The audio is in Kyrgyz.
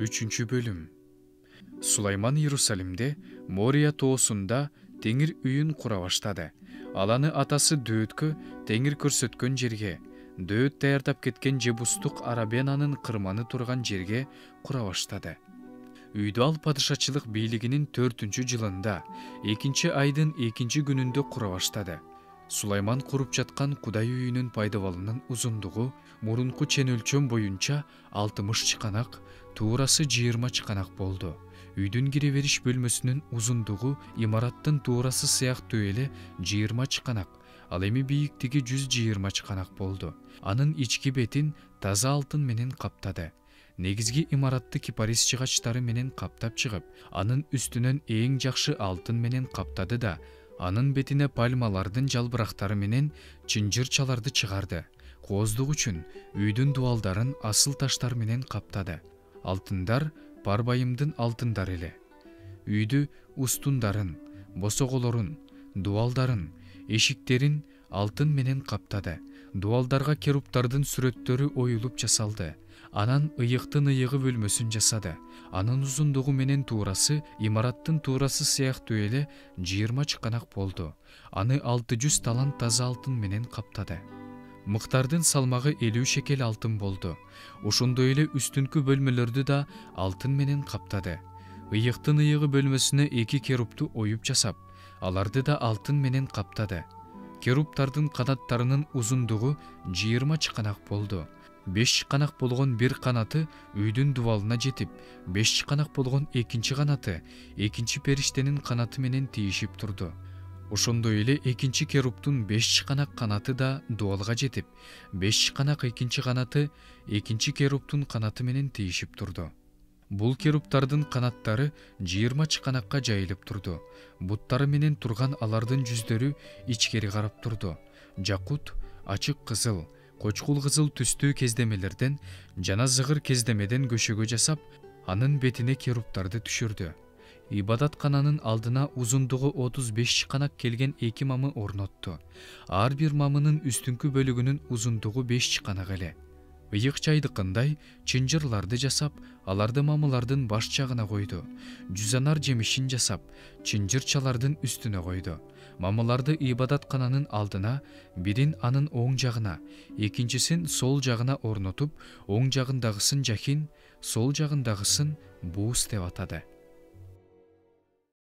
Üçüncü bölüm. Сулайман Иерусалимде, Мория тоосунда теңир үйүн кура баштады. Аланы атасы Дөөткө, теңир көрсөткөн жерге, Дөөт даярдап кеткен Жебустук Арабенанын кырманы турган жерге кура баштады. Үйдү ал падышачылык бийлигинин 4-жылында, 2-айдын 2-күнүндө кура баштады. Сулайман куруп жаткан Кудай үйүнүн пайдабалынын узундугу мурунку чен өлчөм боюнча 60 чыканак, туурасы 20 чыканак болду. Үйдүн кире бериш бөлмөсүнүн узундугу имараттын туурасы сыяктуу эле 20 чыканак, ал эми бийиктиги 120 чыканак болду. Анын ички бетин таза алтын менен каптады. Негизги имаратты кипарис жыгачтары менен каптап чыгып, анын үстүнөн эң жакшы алтын менен каптады да, анын бетине пальмалардын жалбырактары менен чынжырчаларды чыгарды. Кооздук үчүн үйдүн дубалдарын асыл таштар менен каптады. Алтындар Парбайымдын алтындары эле. Үйдү устундарын, босоголорун, дубалдарын, эшиктерин алтын менен каптады. Дубалдарга керуптардын сүрөттөрү оюлуп жасалды. Анан ыйыктын ыйыгы бөлмөсүн жасады. Анын узундугу менен туурасы имараттын туурасы сыяктуу эле 20 чыканак болду. Аны 600 талант таза алтын менен каптады. Мыктардын салмагы 50 шекел алтын болду. Ошондой эле үстүнкү бөлмөлөрдү да алтын менен каптады. Ыйыктын ыйыгы бөлмөсүнө 2 керупту оюп жасап, аларды да алтын менен каптады. Керуптардын канаттарынын узундугу 20 чыканак болду. 5 чыканак болгон бир канаты үйдүн дубалына жетип, 5 чыканак болгон экинчи канаты экинчи периштенин канаты менен тийишип турду. Ошондой эле экинчи керуптун 5 чыканак канаты да дубалга жетип, 5 чыканак экинчи канаты экинчи керуптун канаты менен тийишип турду. Бул керуптардын канаттары 20 чыканакка жайылып турду. Буттары менен турган алардын жүздөрү ичкери карап турду. Жакут, ачык кызыл, кочкул кызыл түстүү кездемелерден жана зыгыр кездемеден көшөгө жасап, анын бетине керуптарды түшүрдү. Ибадаткананын алдына узундугу 35 чыканак келген 2 мамы орнотту. Ар бир мамынын үстүнкү бөлүгүнүн узундугу 5 чыканак эле. Ыйык чайдыкындай чынжырларды жасап, аларды мамылардын баш жагына койду. Жүзанар жемишин жасап, чынжырчалардын үстүнө койду. Мамыларды ибадаткананын алдына, бирин анын оң жагына, экинчисин сол жагына орнотуп, оң жагындагысын Жахин, сол жагындагысын Буус деп атады.